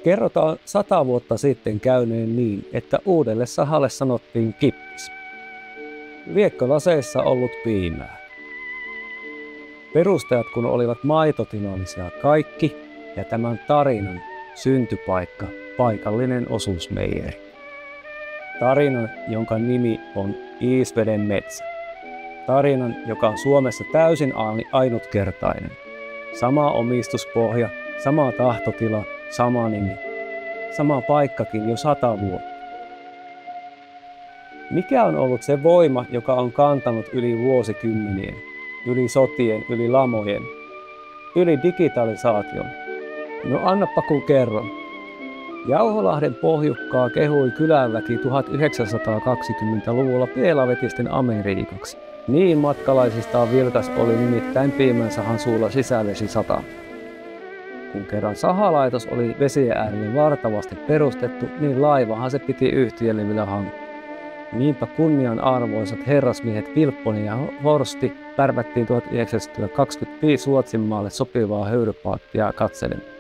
Kerrotaan 100 vuotta sitten käyneen niin, että uudelle sahalle sanottiin kippis. Liekkolaseissa ollut piimää. Perustajat kun olivat maitotilallisia kaikki ja tämän tarinan syntypaikka paikallinen osuusmeijeri. Tarinan, jonka nimi on Iisveden metsä. Tarinan, joka on Suomessa täysin ainutkertainen. Sama omistuspohja, sama tahtotila, sama nimi. Sama paikkakin jo 100 vuotta. Mikä on ollut se voima, joka on kantanut yli vuosikymmenien, yli sotien, yli lamojen, yli digitalisaation? No annappa kun kerron. Jauholahden pohjukkaa kehui kylänväki 1920-luvulla pielavetisten Amerikaksi. Niin matkalaisistaan vilkas oli nimittäin piimänsahan suulla sisävesi sata. Kun kerran sahalaitos oli vesien äärelle vartavasti perustettu, niin laivahan se piti yhtiölle vielä hankkia. Niinpä kunnianarvoisat herrasmiehet Vilpponen ja Horsti värvättiin 1925 Ruotsinmaalle sopivaa höyrypaattia katselemaan.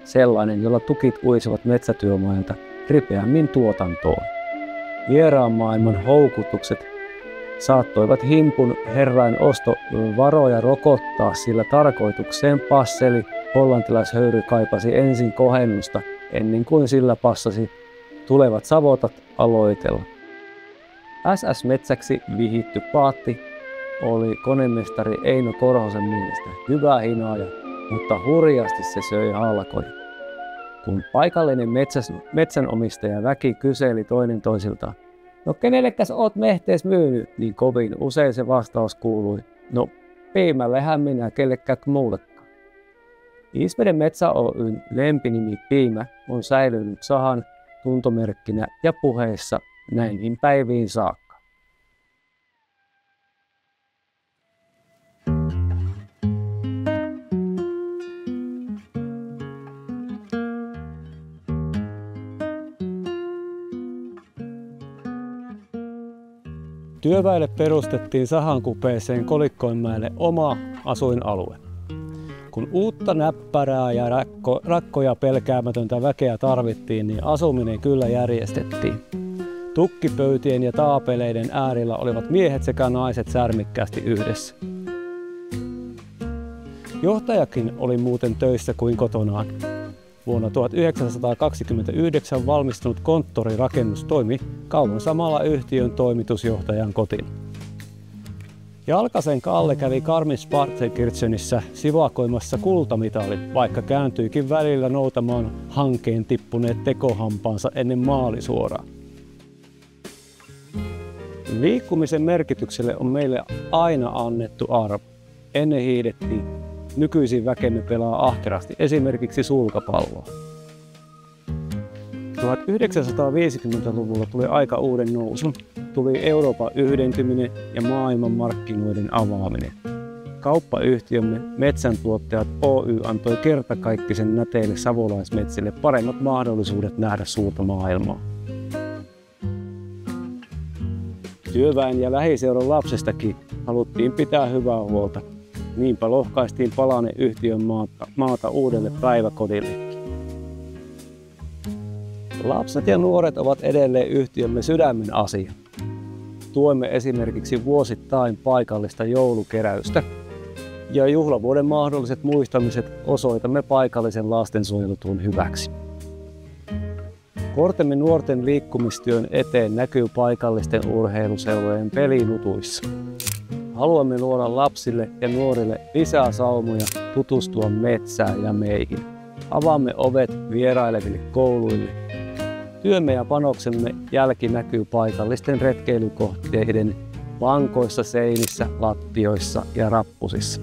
Sellainen, jolla tukit uisivat metsätyömailta ripeämmin tuotantoon. Vieraan maailman houkutukset saattoivat himpun herrain ostovaroja rokottaa, sillä tarkoitukseen passeli hollantilaishöyry kaipasi ensin kohennusta ennen kuin sillä passasi tulevat savotat aloitella. SS-metsäksi vihitty paatti oli konemestari Eino Korhosen mielestä hyvä hinaaja, mutta hurjasti se söi halkoja. Kun paikallinen metsänomistaja väki kyseli toinen toisiltaan, no kenellekäs oot mehtees myynyt, niin kovin usein se vastaus kuului, no piimällehän minä kellekään muullekaan. Iisveden metsä Oyn lempinimi Piimä on säilynyt sahan tuntomerkkinä ja puheissa näihin päiviin saakka. Työväelle perustettiin sahankupeeseen Kolikkoinmäelle oma asuinalue. Kun uutta näppärää ja rakkoja pelkäämätöntä väkeä tarvittiin, niin asuminen kyllä järjestettiin. Tukkipöytien ja taapeleiden äärillä olivat miehet sekä naiset särmikkäästi yhdessä. Johtajakin oli muuten töissä kuin kotonaan. Vuonna 1929 valmistunut konttorirakennus toimi kauan samalla yhtiön toimitusjohtajan kotina. Jalkasen Kalle kävi Garmisch-Partenkirchenissä sivakoimassa kultamitalin, vaikka kääntyikin välillä noutamaan hankeen tippuneet tekohampaansa ennen maalisuoraa. Liikkumisen merkitykselle on meille aina annettu arvo. Ennen hiihdettiin, nykyisin väkemme pelaa ahkerasti esimerkiksi sulkapalloa. 1950-luvulla tuli aika uuden nousun. Tuli Euroopan yhdentyminen ja maailmanmarkkinoiden avaaminen. Kauppayhtiömme Metsäntuottajat Oy antoi kertakaikkisen näteille savolaismetsille paremmat mahdollisuudet nähdä suurta maailmaa. Työväen ja lähiseuran lapsestakin haluttiin pitää hyvää huolta. Niinpä lohkaistiin Palane yhtiön maata uudelle päiväkodille. Lapset ja nuoret ovat edelleen yhtiömme sydämen asia. Tuemme esimerkiksi vuosittain paikallista joulukeräystä ja juhlavuoden mahdolliset muistamiset osoitamme paikallisen lastensuojelutyön hyväksi. Kortemme nuorten liikkumistyön eteen näkyy paikallisten urheiluseurojen pelinutuissa. Haluamme luoda lapsille ja nuorille lisää saumoja tutustua metsään ja meihin. Avaamme ovet vieraileville kouluille. Työmme ja panoksemme jälki näkyy paikallisten retkeilykohteiden vankoissa, seinissä, lattioissa ja rappusissa.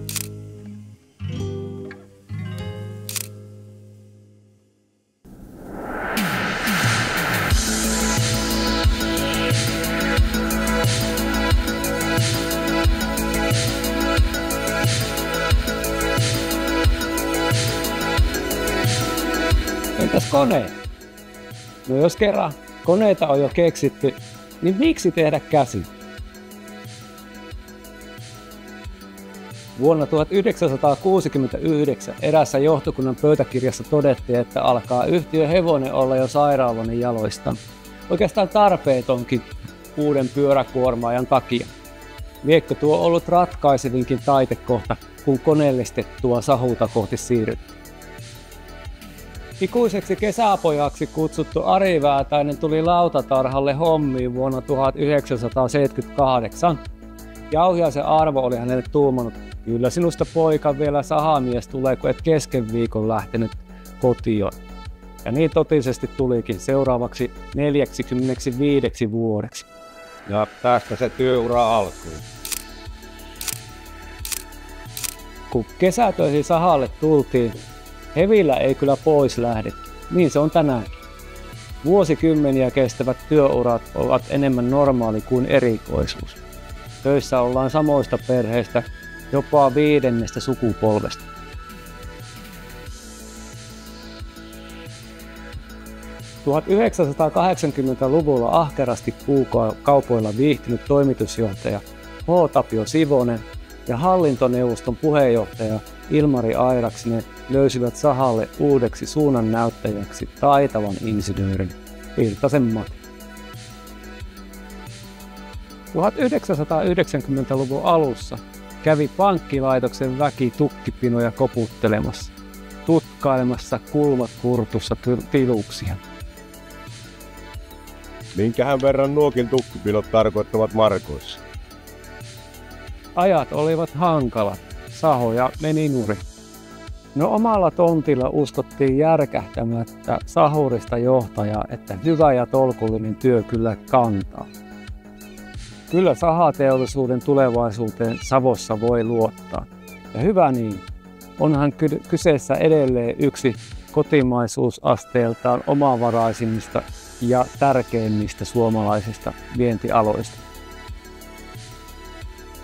Entäs koneet? No jos kerran koneita on jo keksitty, niin miksi tehdä käsin? Vuonna 1969 erässä johtokunnan pöytäkirjassa todettiin, että alkaa yhtiön hevonen olla jo sairaaloinen jaloista. Oikeastaan tarpeetonkin uuden pyöräkuormaajan takia. Liekkö tuo ollut ratkaisevinkin taitekohta, kun koneellistettua sahuta kohti siirryttiin. Ikuiseksi kesäpojaksi kutsuttu Ari Väätäinen tuli lautatarhalle hommiin vuonna 1978. Jauhiaisen Arvo oli hänelle tuumannut, kyllä sinusta poika vielä sahamies tulee, kun et kesken viikon lähtenyt kotiin. Ja niin totisesti tulikin seuraavaksi 45 vuodeksi. Ja tästä se työura alkoi. Kun kesätöihin sahalle tultiin, hevillä ei kyllä pois lähdetty. Niin se on tänäänkin. Vuosikymmeniä kestävät työurat ovat enemmän normaali kuin erikoisuus. Töissä ollaan samoista perheistä, jopa 5. sukupolvesta. ...1980-luvulla ahkerasti puukaupoilla viihtynyt toimitusjohtaja H. Tapio Sivonen ja hallintoneuvoston puheenjohtaja Ilmari Airaksinen löysivät sahalle uudeksi suunnannäyttäjäksi taitavan insinöörin Virtasen Matti. 1990-luvun alussa kävi pankkilaitoksen väki tukkipinoja koputtelemassa, tutkailemassa kulmat kurtussa tiluksia. Minkähän verran nuokin tukkipinot tarkoittavat markoissa? Ajat olivat hankalat, sahoja meni nurin. No omalla tontilla uskottiin järkähtämättä sahurista johtajaa, että hyvä ja tolkullinen työ kyllä kantaa. Kyllä sahateollisuuden tulevaisuuteen Savossa voi luottaa. Ja hyvä niin, onhan kyseessä edelleen yksi kotimaisuusasteeltaan omavaraisimmista ja tärkeimmistä suomalaisista vientialoista.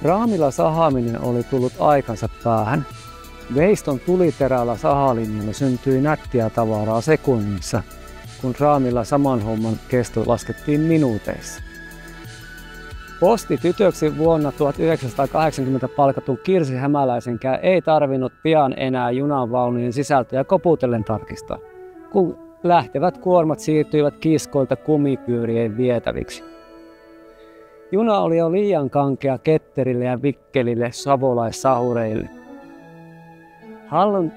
Raamilla sahaaminen oli tullut aikansa päähän. Veiston tuliterällä sahalinjalla syntyi nättiä tavaraa sekunnissa, kun raamilla saman homman kesto laskettiin minuuteissa. Postitytöksi vuonna 1980 palkatun Kirsi Hämäläisenkään ei tarvinnut pian enää junanvaunujen sisältöjä koputellen tarkistaa, kun lähtevät kuormat siirtyivät kiskoilta kumipyörien vietäviksi. Juna oli jo liian kankea ketterille ja vikkelille savolaissahureille.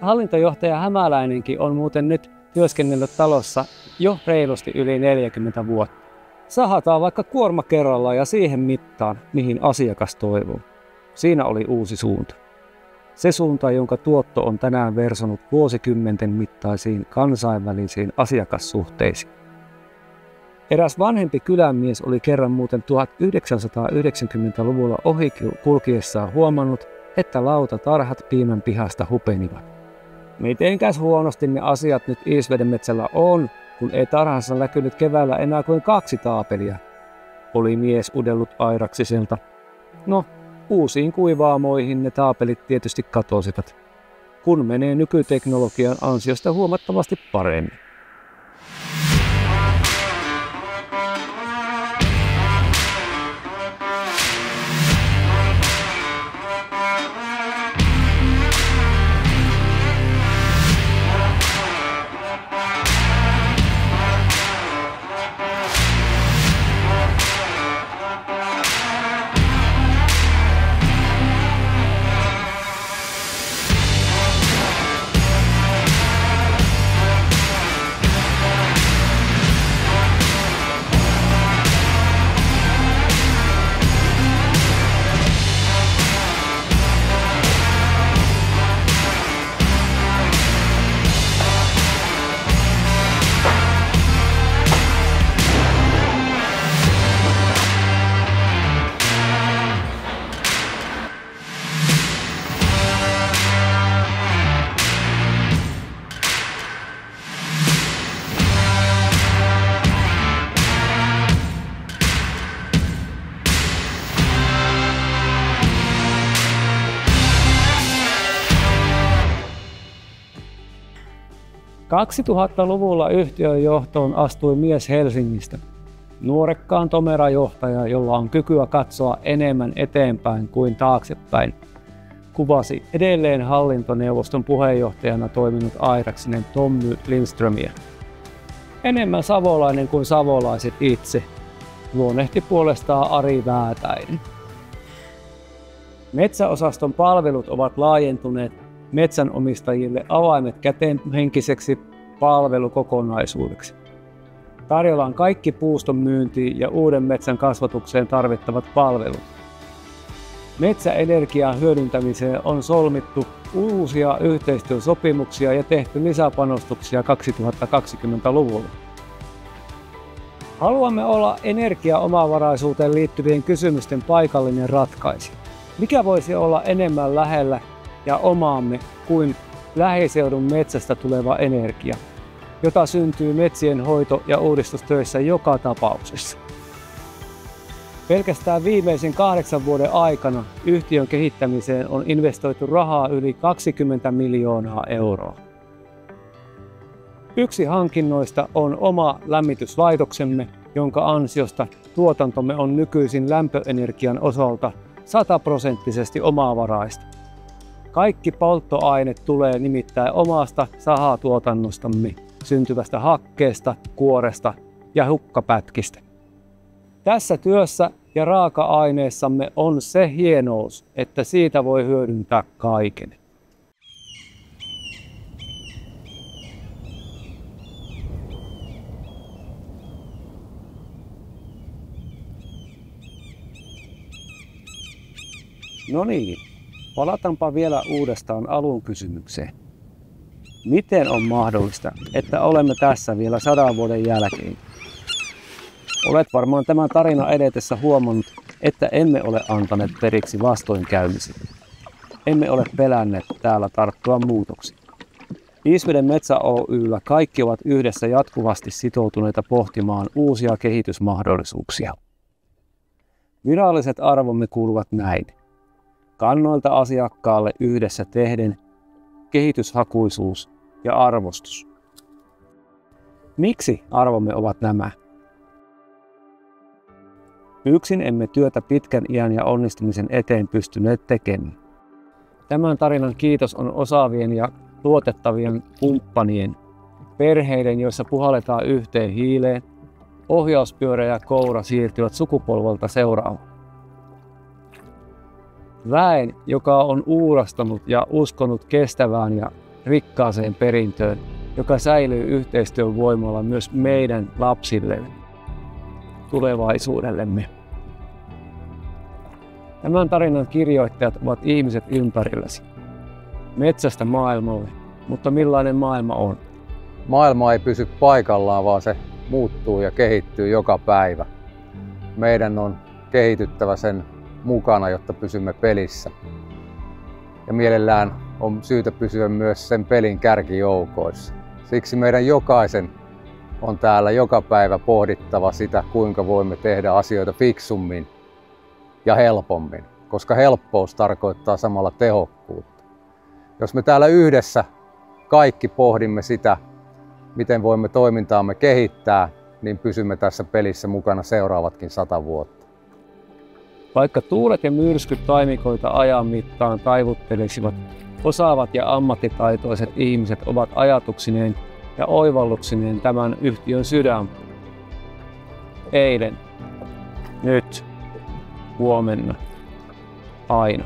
Hallintojohtaja Hämäläinenkin on muuten nyt työskennellyt talossa jo reilusti yli 40 vuotta. Sahataan vaikka kuorma kerrallaan ja siihen mittaan, mihin asiakas toivoo. Siinä oli uusi suunta. Se suunta, jonka tuotto on tänään versonut vuosikymmenten mittaisiin kansainvälisiin asiakassuhteisiin. Eräs vanhempi kylänmies oli kerran muuten 1990-luvulla ohi kulkiessaan huomannut, että lautatarhat piimän pihasta hupenivat. Mitenkäs huonosti ne asiat nyt Iisvedenmetsällä on, kun ei tarhassa näkynyt keväällä enää kuin 2 taapelia, oli mies udellut Airaksiselta. No, uusiin kuivaamoihin ne taapelit tietysti katosivat, kun menee nykyteknologian ansiosta huomattavasti paremmin. ...2000-luvulla yhtiön johtoon astui mies Helsingistä. Nuorekkaan tomera johtaja, jolla on kykyä katsoa enemmän eteenpäin kuin taaksepäin. kuvasi edelleen hallintoneuvoston puheenjohtajana toiminut airaksinen Tommy Lindströmiä. Enemmän savolainen kuin savolaiset itse, luonnehti puolestaan Ari Väätäinen. Metsäosaston palvelut ovat laajentuneet metsänomistajille avaimet käteen henkiseksi palvelukokonaisuudeksi. Tarjolla on kaikki puuston myyntiin ja uuden metsän kasvatukseen tarvittavat palvelut. Metsäenergian hyödyntämiseen on solmittu uusia yhteistyösopimuksia ja tehty lisäpanostuksia 2020-luvulla. Haluamme olla energiaomavaraisuuteen liittyvien kysymysten paikallinen ratkaisija. Mikä voisi olla enemmän lähellä ja omaamme kuin lähiseudun metsästä tuleva energia, jota syntyy metsien hoito- ja uudistustöissä joka tapauksessa. Pelkästään viimeisen 8 vuoden aikana yhtiön kehittämiseen on investoitu rahaa yli 20 miljoonaa euroa. Yksi hankinnoista on oma lämmityslaitoksemme, jonka ansiosta tuotantomme on nykyisin lämpöenergian osalta 100% omavaraista. Kaikki polttoaine tulee nimittäin omasta sahatuotannostamme syntyvästä hakkeesta, kuoresta ja hukkapätkistä. Tässä työssä ja raaka-aineessamme on se hienous, että siitä voi hyödyntää kaiken. No niin, palataanpa vielä uudestaan alun kysymykseen. Miten on mahdollista, että olemme tässä vielä 100 vuoden jälkeen? Olet varmaan tämän tarinan edetessä huomannut, että emme ole antaneet periksi vastoinkäymisille. Emme ole pelänneet täällä tarttua muutoksiin. Iisveden Metsä Oy:llä kaikki ovat yhdessä jatkuvasti sitoutuneita pohtimaan uusia kehitysmahdollisuuksia. Viralliset arvomme kuuluvat näin. Kannoilta asiakkaalle yhdessä tehden, kehityshakuisuus ja arvostus. Miksi arvomme ovat nämä? Yksin emme työtä pitkän iän ja onnistumisen eteen pystyneet tekemään. Tämän tarinan kiitos on osaavien ja luotettavien kumppanien, perheiden, joissa puhalletaan yhteen hiileen, ohjauspyörä ja koura siirtyvät sukupolvelta seuraavaan. Väen, joka on uurastanut ja uskonut kestävään ja rikkaaseen perintöön, joka säilyy yhteistyön voimalla myös meidän lapsillemme, tulevaisuudellemme. Tämän tarinan kirjoittajat ovat ihmiset ympärilläsi. Metsästä maailmalle, mutta millainen maailma on? Maailma ei pysy paikallaan, vaan se muuttuu ja kehittyy joka päivä. Meidän on kehityttävä sen mukana, jotta pysymme pelissä. Ja mielellään on syytä pysyä myös sen pelin kärkijoukoissa. Siksi meidän jokaisen on täällä joka päivä pohdittava sitä, kuinka voimme tehdä asioita fiksummin ja helpommin, koska helppous tarkoittaa samalla tehokkuutta. Jos me täällä yhdessä kaikki pohdimme sitä, miten voimme toimintaamme kehittää, niin pysymme tässä pelissä mukana seuraavatkin 100 vuotta. Vaikka tuulet ja myrskyt taimikoita ajan mittaan taivuttelisivat, osaavat ja ammattitaitoiset ihmiset ovat ajatuksineen ja oivalluksineen tämän yhtiön sydän. Eilen, nyt, huomenna, aina.